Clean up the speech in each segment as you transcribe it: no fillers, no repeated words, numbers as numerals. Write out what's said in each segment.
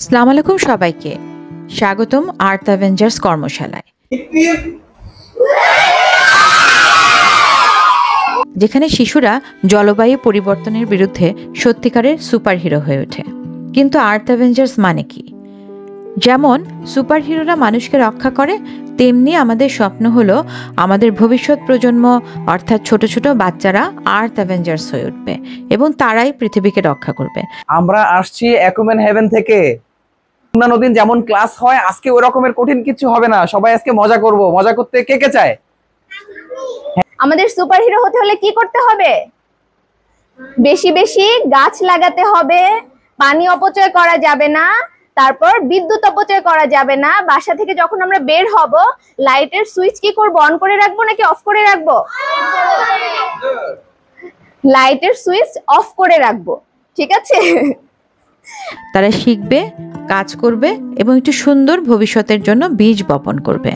আসসালামু আলাইকুম সবাইকে স্বাগতম আর্থ অ্যাভেঞ্জার্স কর্মশালায়, যেখানে শিশুরা জলবায়ু পরিবর্তনের বিরুদ্ধে সত্যিকারের সুপারহিরো হয়ে ওঠে। কিন্তু আর্থ অ্যাভেঞ্জার্স মানে কি? যেমন সুপারহিরোরা মানুষকে রক্ষা করে, তেমনি আমাদের স্বপ্ন হলো আমাদের ভবিষ্যৎ প্রজন্ম অর্থাৎ ছোট ছোট বাচ্চারা আর্থ অ্যাভেঞ্জার্স হয়ে উঠবে এবং তারাই পৃথিবীকে রক্ষা করবে। আমরা আসছি অ্যাকুমেন হেভেন থেকে। অন্যান্য দিন যেমন ক্লাস হয়, আজকে ওই রকমের কঠিন কিছু হবে না। সবাই আজকে মজা করব। মজা করতে কে কে চায়? আমাদের সুপারহিরো হতে হলে কি করতে হবে? বেশি বেশি গাছ লাগাতে হবে, পানি অপচয় করা যাবে না, তারপর বিদ্যুৎ অপচয় করা যাবে না। বাসা থেকে যখন আমরা বের হব, লাইটের সুইচ কি করব? অন করে রাখবো নাকি অফ করে রাখবো? লাইটের সুইচ অফ করে রাখবো, ঠিক আছে? তারা শিখবে, কাজ করবে এবং একটু সুন্দর ভবিষ্যতের জন্য বীজ বপন করবে।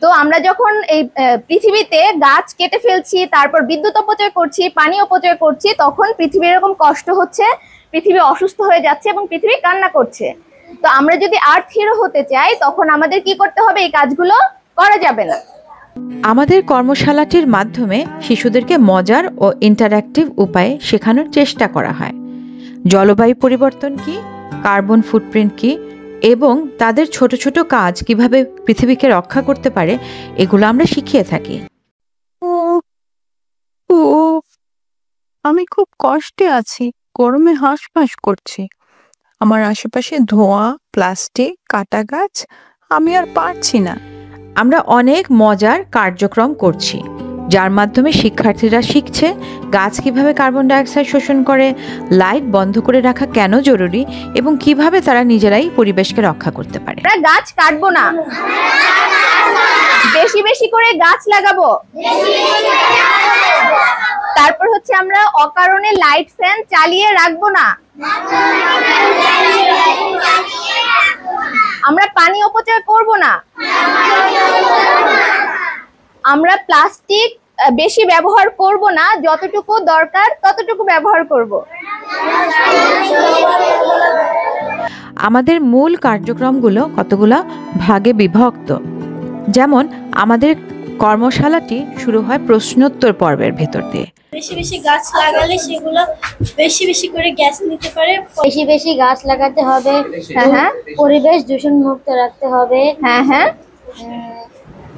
তো আমরা যখন এই পৃথিবীতে গাছ কেটে ফেলছি, তারপর বিদ্যুৎ অপচয় করছি, পানি অপচয় করছি, তখন পৃথিবীর এরকম কষ্ট হচ্ছে, পৃথিবী অসুস্থ হয়ে যাচ্ছে এবং পৃথিবী কান্না করছে। তো আমরা যদি আর্থ হিরো হতে চাই, তখন আমাদের কি করতে হবে? এই কাজগুলো করা যাবে না। আমাদের কর্মশালাটির মাধ্যমে শিশুদেরকে মজার ও ইন্টারঅ্যাক্টিভ উপায়ে শেখানোর চেষ্টা করা হয়। জলবায়ু পরিবর্তন কি, কার্বন ফুটপ্রিন্ট কি এবং তাদের ছোট ছোট কাজ কিভাবে পৃথিবীকে রক্ষা করতে পারে, এগুলো আমরা শিখিয়ে থাকি। আমি খুব কষ্টে আছি, গরমে হাঁসফাঁস করছি। আমার আশেপাশে ধোঁয়া, প্লাস্টিক, কাটা গাছ, আমি আর পারছি না। আমরা অনেক মজার কার্যক্রম করছি, যার মাধ্যমে শিক্ষার্থীরা শিখছে গাছ কিভাবে কার্বন ডাইঅক্সাইড শোষণ করে, লাইট বন্ধ করে রাখা কেন জরুরি এবং কিভাবে তারা নিজেরাই পরিবেশকে রক্ষা করতে পারে। আমরা গাছ কাটবো না, বেশি বেশি করে গাছ লাগাবো। তারপর হচ্ছে আমরা অকারণে লাইট ফ্যান চালিয়ে রাখবো না। আমরা পানি অপচয় করব না। আমরা প্লাস্টিক বেশি ব্যবহার করব না, যতটুকু দরকার ততটুকু ব্যবহার করব। আমাদের মূল কার্যক্রমগুলো কতগুলো ভাগে বিভক্ত। যেমন আমাদের কর্মশালাটি শুরু হয় প্রশ্নোত্তর পর্বের ভেতর দিয়ে। বেশি বেশি গাছ লাগালে সেগুলো বেশি বেশি করে গ্যাস নিতে পারে। বেশি বেশি গাছ লাগাতে হবে, হ্যাঁ, পরিবেশ দূষণ মুক্ত রাখতে হবে। হ্যাঁ।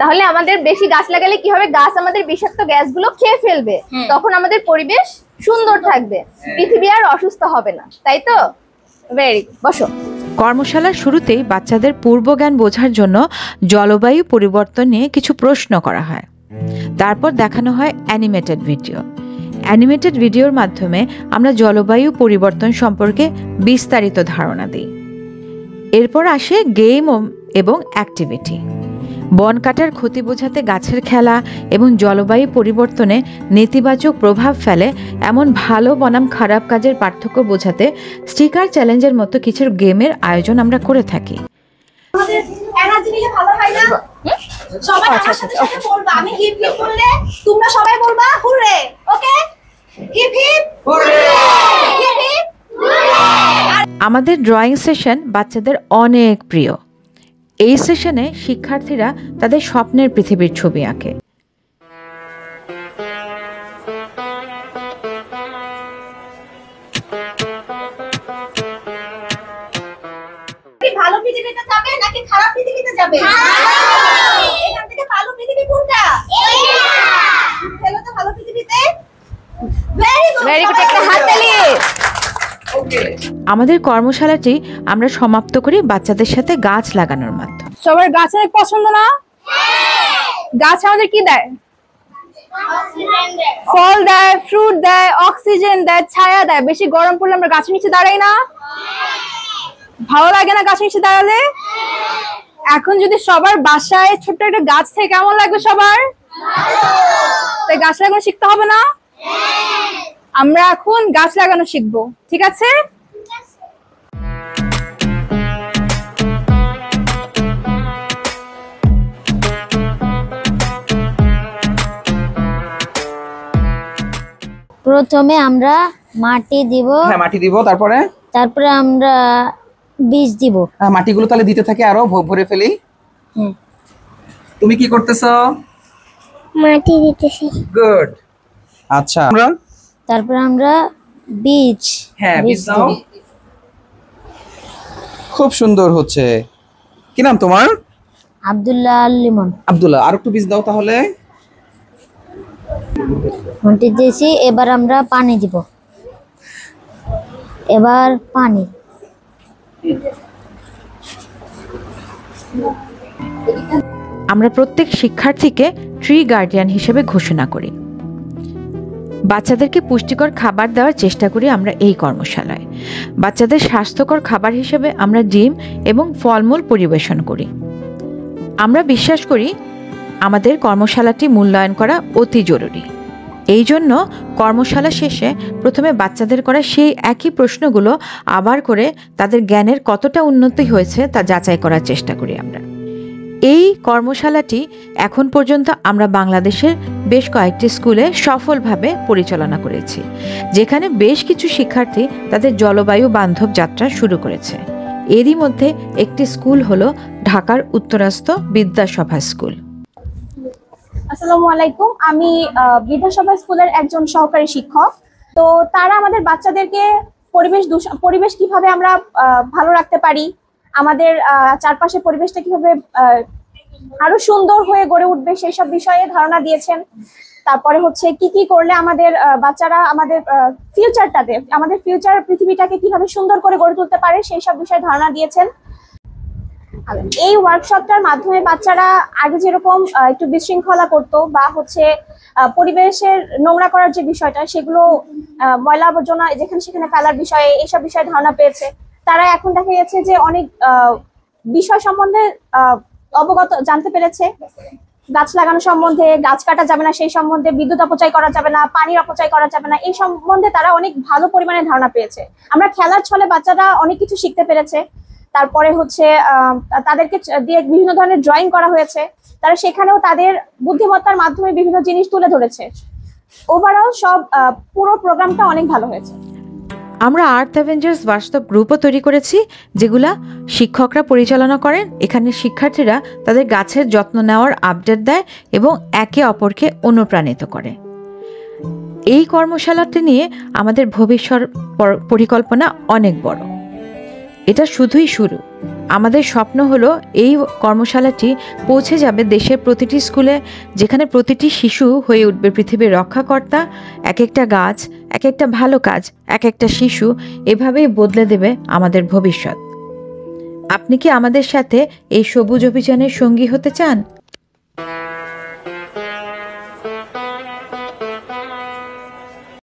তাহলে আমাদের বেশি গাছ লাগালে কি হবে? গাছ আমাদের বিষাক্ত গ্যাসগুলো খেয়ে ফেলবে, তখন আমাদের পরিবেশ সুন্দর থাকবে, পৃথিবী আর অসুস্থ হবে না, তাই তো? ভেরি গুড, বসো। কর্মশালার শুরুতেই বাচ্চাদের পূর্বজ্ঞান বোঝার জন্য জলবায়ু পরিবর্তন নিয়ে কিছু প্রশ্ন করা হয়। তারপর দেখানো হয় অ্যানিমেটেড ভিডিও। অ্যানিমেটেড ভিডিওর মাধ্যমে আমরা জলবায়ু পরিবর্তন সম্পর্কে বিস্তারিত ধারণা দিই। এরপর আসে গেম এবং অ্যাক্টিভিটি। বন কাটার ক্ষতি বোঝাতে গাছের খেলা এবং জলবায়ু পরিবর্তনে নেতিবাচক প্রভাব ফেলে এমন ভালো বনাম খারাপ কাজের পার্থক্য বোঝাতে স্টিকার চ্যালেঞ্জের মতো কিছু গেমের আয়োজন আমরা করে থাকি। আমাদের এনার্জি নিলে ভালো হয় না? সবাই আমার সাথে সাথে বলবা। আমি হিপ হিপ বললে তোমরা সবাই বলবা hurray. Okay? Hip hip hurray, hip hip hurray. আমাদের ড্রয়িং সেশন বাচ্চাদের অনেক প্রিয়। এই সেশনে শিক্ষার্থীরা তাদের স্বপ্নের পৃথিবীর ছবি আঁকে। ভালো পৃথিবীতে যাবে নাকি খারাপ পৃথিবীতে যাবে? এখান থেকে ভালো পৃথিবী কোনটা? এইটা। চলো তো ভালো পৃথিবীতে। ভেরি গুড, একটা হাততালি। আমাদের কর্মশালাটি আমরা সমাপ্ত করি বাচ্চাদের সাথে গাছ লাগানোর মাধ্যমে। সবার গাছ অনেক পছন্দ না? গাছ আমাদের কি দেয়? ফল দেয়, ফ্রুট দেয়, অক্সিজেন দেয়, ছায়া দেয়। বেশি গরম পড়লে আমরা গাছের নিচে দাঁড়াই না? ভালো লাগে না গাছের নিচে দাঁড়ালে? এখন যদি সবার বাসায় ছোট্ট একটা গাছ থেকে কেমন লাগবে সবার? তাই গাছ লাগানো শিখতে হবে না? আমরা এখন গাছ লাগানো শিখবো, ঠিক আছে? প্রথমে আমরা মাটি দিব, হ্যাঁ, মাটি দিব। তারপরে তারপরে আমরা বীজ দিব। মাটিগুলো তাহলে দিতে থাকে, আরো ভরে ফেলি। তুমি কি করতেছো? মাটি দিতেছি। গুড। আচ্ছা, তারপর আমরা বীজ, হ্যাঁ বীজ দাও। খুব সুন্দর হচ্ছে। কি নাম তোমার? আব্দুল্লাহ আল লিমন। আব্দুল্লাহ, আর একটু বীজ দাও তাহলে। মাটি দিয়েছি, এবার আমরা পানি দিব। এবার পানি। আমরা প্রত্যেক শিক্ষার্থীকে ট্রি গার্ডিয়ান হিসেবে ঘোষণা করি। বাচ্চাদেরকে পুষ্টিকর খাবার দেওয়ার চেষ্টা করি আমরা এই কর্মশালায়। বাচ্চাদের স্বাস্থ্যকর খাবার হিসেবে আমরা ডিম এবং ফলমূল পরিবেশন করি। আমরা বিশ্বাস করি আমাদের কর্মশালাটি মূল্যায়ন করা অতি জরুরি। এই জন্য কর্মশালা শেষে প্রথমে বাচ্চাদের করা সেই একই প্রশ্নগুলো আবার করে তাদের জ্ঞানের কতটা উন্নতি হয়েছে তা যাচাই করার চেষ্টা করি আমরা। এই কর্মশালাটি এখন পর্যন্ত আমরা বাংলাদেশের বেশ কয়েকটি স্কুলে সফলভাবে পরিচালনা করেছি, যেখানে বেশ কিছু শিক্ষার্থী তাদের জলবায়ু বান্ধব যাত্রা শুরু করেছে। এরই মধ্যে একটি স্কুল হলো ঢাকার উত্তরাস্ত বিদ্যাসভা স্কুল। আসসালামু আলাইকুম, আমি বিদ্যাসভা স্কুলের একজন সহকারী শিক্ষক। তো তারা আমাদের বাচ্চাদেরকে পরিবেশ কিভাবে আমরা ভালো রাখতে পারি, আমাদের চারপাশের পরিবেশটা কিভাবে আরো সুন্দর হয়ে গড়ে উঠবে সেই সব বিষয়ে ধারণা দিয়েছেন। তারপরে হচ্ছে কি কি করলে আমাদের বাচ্চারা আমাদের ফিউচার পৃথিবীটাকে কিভাবে সুন্দর করে গড়ে তুলতে পারে সেই সব বিষয়ে ধারণা দিয়েছেন। এই ওয়ার্কশপটার মাধ্যমে বাচ্চারা আগে যেরকম একটু বিশৃঙ্খলা করতো বা হচ্ছে পরিবেশের নোংরা করার যে বিষয়টা, সেগুলো ময়লা আবর্জনা যেখানে সেখানে ফেলার বিষয়ে এইসব বিষয়ে ধারণা পেয়েছে। তারা এখন দেখা গেছে যে অনেক বিষয় সম্বন্ধে জানতে পেরেছে। গাছ লাগানো সম্বন্ধে, গাছ কাটা যাবে না সেই সম্বন্ধে, বিদ্যুৎ অপচয় করা যাবে না, পানির অপচয় করা যাবে না, এই সম্বন্ধে তারা অনেক ভালো পরিমাণে ধারণা পেয়েছে। আমরা খেলার ছলে বাচ্চারা অনেক কিছু শিখতে পেরেছে। তারপরে হচ্ছে তাদেরকে দিয়ে বিভিন্ন ধরনের ড্রয়িং করা হয়েছে, তারা সেখানেও তাদের বুদ্ধিমত্তার মাধ্যমে বিভিন্ন জিনিস তুলে ধরেছে। ওভারঅল সব পুরো প্রোগ্রামটা অনেক ভালো হয়েছে। আমরা আর্থ অ্যাভেঞ্জার্স বাস্তব গ্রুপও তৈরি করেছি, যেগুলা শিক্ষকরা পরিচালনা করেন। এখানে শিক্ষার্থীরা তাদের গাছের যত্ন নেওয়ার আপডেট দেয় এবং একে অপরকে অনুপ্রাণিত করে। এই কর্মশালাটি নিয়ে আমাদের ভবিষ্যৎ পরিকল্পনা অনেক বড়। এটা শুধুই শুরু। আমাদের স্বপ্ন হলো এই কর্মশালাটি পৌঁছে যাবে দেশের প্রতিটি স্কুলে, যেখানে প্রতিটি শিশু হয়ে উঠবে পৃথিবীর রক্ষাকর্তা। এক একটা গাছ, এক একটা ভালো কাজ, এক একটা শিশু, এভাবেই বদলে দেবে আমাদের ভবিষ্যৎ। আপনি কি আমাদের সাথে এই সবুজ অভিযানের সঙ্গী হতে চান?